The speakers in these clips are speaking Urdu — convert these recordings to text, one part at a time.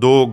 2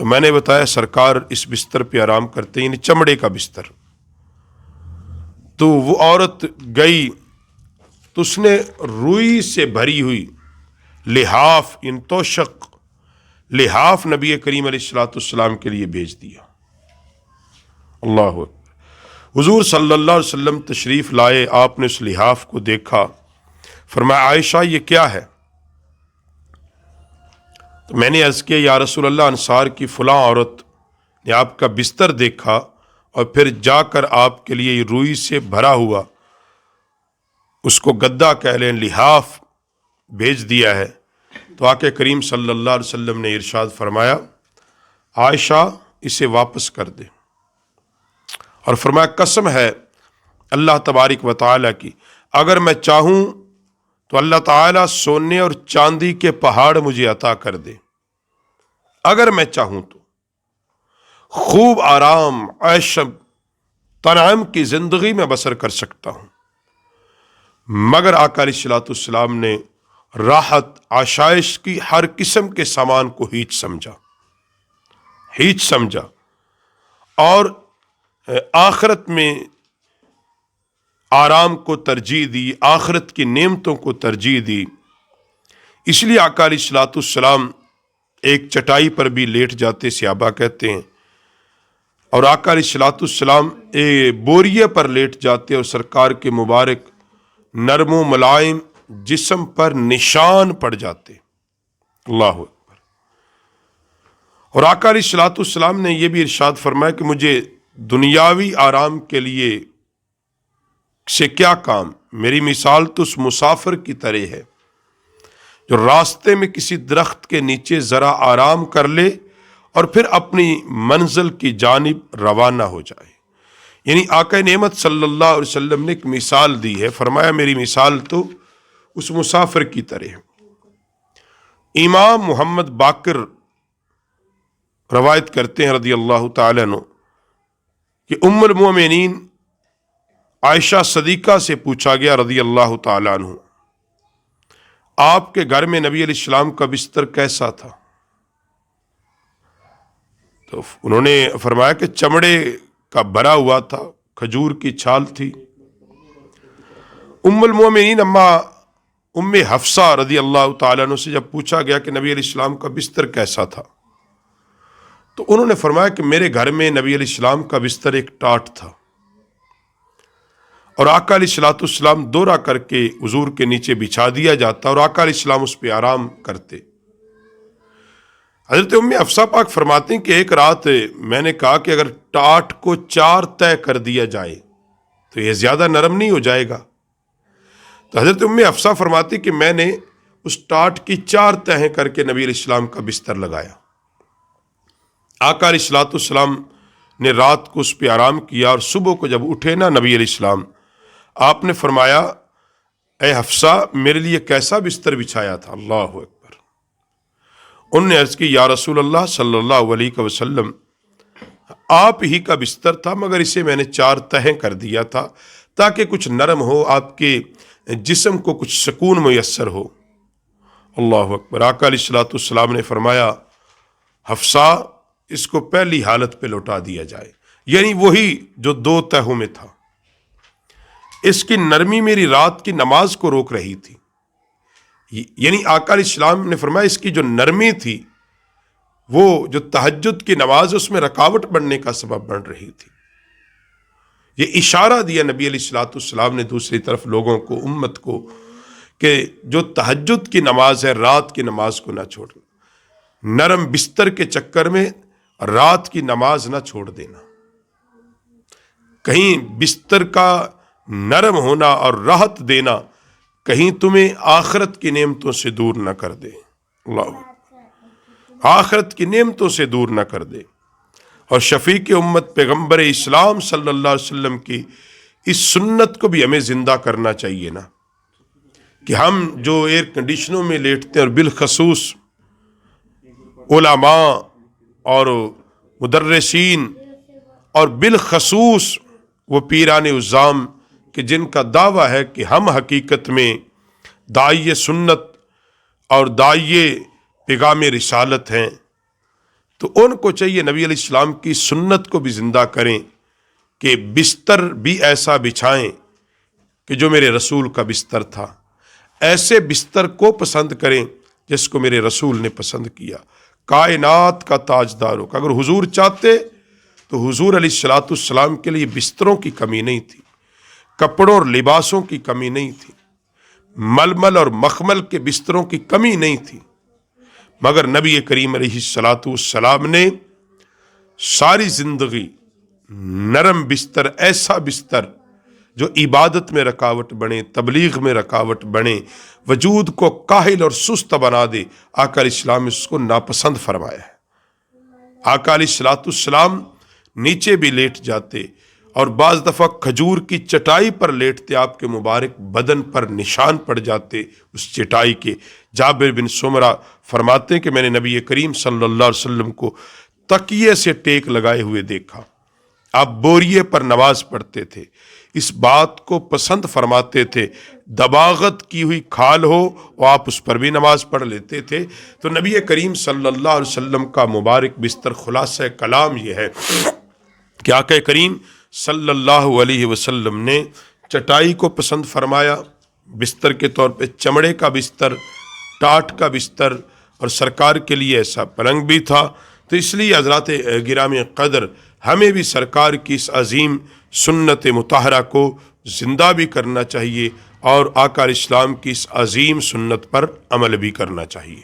تو میں نے بتایا سرکار اس بستر پہ آرام کرتے ہیں، یعنی چمڑے کا بستر۔ تو وہ عورت گئی تو اس نے روئی سے بھری ہوئی لحاف، ان توشق لحاف نبی کریم علیہ الصلوۃ والسلام کے لیے بھیج دیا۔ اللہ اکبر۔ حضور صلی اللہ علیہ وسلم تشریف لائے، آپ نے اس لحاف کو دیکھا، فرمایا عائشہ یہ کیا ہے؟ تو میں نے عرض کیا یا رسول اللہ، انصار کی فلاں عورت نے آپ کا بستر دیکھا اور پھر جا کر آپ کے لیے روئی سے بھرا ہوا، اس کو گدا کہہ لیں، لحاف بھیج دیا ہے۔ تو آقا کریم صلی اللہ علیہ وسلم نے ارشاد فرمایا عائشہ اسے واپس کر دے، اور فرمایا قسم ہے اللہ تبارک و تعالیٰ کی، اگر میں چاہوں تو اللہ تعالیٰ سونے اور چاندی کے پہاڑ مجھے عطا کر دے، اگر میں چاہوں تو خوب آرام عیش تنعم کی زندگی میں بسر کر سکتا ہوں، مگر آقا علیہ الصلوۃ والسلام نے راحت آشائش کی ہر قسم کے سامان کو ہیچ سمجھا اور آخرت میں آرام کو ترجیح دی، آخرت کی نعمتوں کو ترجیح دی۔ اس لیے آقا علیہ الصلوۃ والسلام ایک چٹائی پر بھی لیٹ جاتے، صحابہ کہتے ہیں، اور آقا علیہ الصلوۃ والسلام بوریے پر لیٹ جاتے اور سرکار کے مبارک نرم و ملائم جسم پر نشان پڑ جاتے۔ اللہ اکبر۔ اور آقا علیہ الصلوۃ والسلام نے یہ بھی ارشاد فرمایا کہ مجھے دنیاوی آرام کے لیے سے کیا کام، میری مثال تو اس مسافر کی طرح ہے جو راستے میں کسی درخت کے نیچے ذرا آرام کر لے اور پھر اپنی منزل کی جانب روانہ ہو جائے۔ یعنی آقا نعمت صلی اللہ علیہ وسلم نے ایک مثال دی ہے، فرمایا میری مثال تو اس مسافر کی طرح ہے۔ امام محمد باقر روایت کرتے ہیں رضی اللہ تعالیٰ عنہ کہ ام المومنین عائشہ صدیقہ سے پوچھا گیا رضی اللہ تعالیٰ عنہ، آپ کے گھر میں نبی علیہ السلام کا بستر کیسا تھا؟ تو انہوں نے فرمایا کہ چمڑے کا بھرا ہوا تھا، کھجور کی چھال تھی۔ ام المومنین ام حفصہ رضی اللہ تعالیٰ عنہ سے جب پوچھا گیا کہ نبی علیہ السلام کا بستر کیسا تھا، تو انہوں نے فرمایا کہ میرے گھر میں نبی علیہ السلام کا بستر ایک ٹاٹ تھا، اور آقا علیہ الصلوۃ والسلام دورہ کر کے حضور کے نیچے بچھا دیا جاتا اور آقا علیہ السلام اس پہ آرام کرتے۔ حضرت ام حفصہ پاک فرماتے ہیں کہ ایک رات میں نے کہا کہ اگر ٹاٹ کو 4 طے کر دیا جائے تو یہ زیادہ نرم نہیں ہو جائے گا؟ تو حضرت ام حفصہ فرماتی کہ میں نے اس ٹاٹ کی 4 تہیں کر کے نبی علیہ السلام کا بستر لگایا۔ آقا علیہ الصلوۃ والسلام نے رات کو اس پہ آرام کیا، اور صبح کو جب اٹھے نا نبی علیہ السلام، آپ نے فرمایا اے حفصہ میرے لیے کیسا بستر بچھایا تھا؟ اللہ اکبر۔ انہوں نے عرض کی یا رسول اللہ صلی اللہ علیہ وسلم، آپ ہی کا بستر تھا مگر اسے میں نے 4 تہیں کر دیا تھا تاکہ کچھ نرم ہو، آپ کے جسم کو کچھ سکون میسر ہو۔ اللہ اکبر۔ آقا علیہ الصلوۃ والسلام نے فرمایا حفصہ اس کو پہلی حالت پہ لوٹا دیا جائے، یعنی وہی جو 2 تہوں میں تھا۔ اس کی نرمی میری رات کی نماز کو روک رہی تھی، یعنی آقا علیہ السلام نے فرمایا اس کی جو نرمی تھی وہ جو تہجد کی نماز اس میں رکاوٹ بننے کا سبب بن رہی تھی۔ یہ اشارہ دیا نبی علیہ الصلوۃ والسلام نے دوسری طرف لوگوں کو، امت کو، کہ جو تہجد کی نماز ہے رات کی نماز کو نہ چھوڑنا، نرم بستر کے چکر میں رات کی نماز نہ چھوڑ دینا، کہیں بستر کا نرم ہونا اور راحت دینا کہیں تمہیں آخرت کی نعمتوں سے دور نہ کر دے۔ اللہ، آخرت کی نعمتوں سے دور نہ کر دے۔ اور شفیع امت پیغمبر اسلام صلی اللہ علیہ وسلم کی اس سنت کو بھی ہمیں زندہ کرنا چاہیے نا، کہ ہم جو ایئر کنڈیشنوں میں لیٹتے ہیں، اور بالخصوص علماء اور مدرسین اور بالخصوص وہ پیران عظام کہ جن کا دعویٰ ہے کہ ہم حقیقت میں داعی سنت اور داعی پیغام رسالت ہیں، تو ان کو چاہیے نبی علیہ السلام کی سنت کو بھی زندہ کریں کہ بستر بھی ایسا بچھائیں کہ جو میرے رسول کا بستر تھا، ایسے بستر کو پسند کریں جس کو میرے رسول نے پسند کیا، کائنات کا تاجدار ہو۔ اگر حضور چاہتے تو حضور علیہ السلام کے لیے بستروں کی کمی نہیں تھی، کپڑوں اور لباسوں کی کمی نہیں تھی، ململ اور مخمل کے بستروں کی کمی نہیں تھی، مگر نبی کریم علیہ السلام نے ساری زندگی نرم بستر، ایسا بستر جو عبادت میں رکاوٹ بنے، تبلیغ میں رکاوٹ بنے، وجود کو کاہل اور سست بنا دے، آقا علیہ السلام اس کو ناپسند فرمایا ہے۔ آقا علیہ السلام نیچے بھی لیٹ جاتے اور بعض دفعہ کھجور کی چٹائی پر لیٹتے، آپ کے مبارک بدن پر نشان پڑ جاتے اس چٹائی کے۔ جابر بن سمرہ فرماتے ہیں کہ میں نے نبی کریم صلی اللہ علیہ وسلم کو تکیے سے ٹیک لگائے ہوئے دیکھا، آپ بوریے پر نماز پڑھتے تھے، اس بات کو پسند فرماتے تھے، دباغت کی ہوئی کھال ہو اور آپ اس پر بھی نماز پڑھ لیتے تھے۔ تو نبی کریم صلی اللہ علیہ وسلم کا مبارک بستر، خلاصہ کلام یہ ہے کہ آقا کریم صلی اللہ علیہ وسلم نے چٹائی کو پسند فرمایا، بستر کے طور پہ چمڑے کا بستر، ٹاٹ کا بستر، اور سرکار کے لیے ایسا پلنگ بھی تھا۔ تو اس لیے حضرات گرامی قدر ہمیں بھی سرکار کی اس عظیم سنت مطہرہ کو زندہ بھی کرنا چاہیے اور آقا علیہ السلام کی اس عظیم سنت پر عمل بھی کرنا چاہیے۔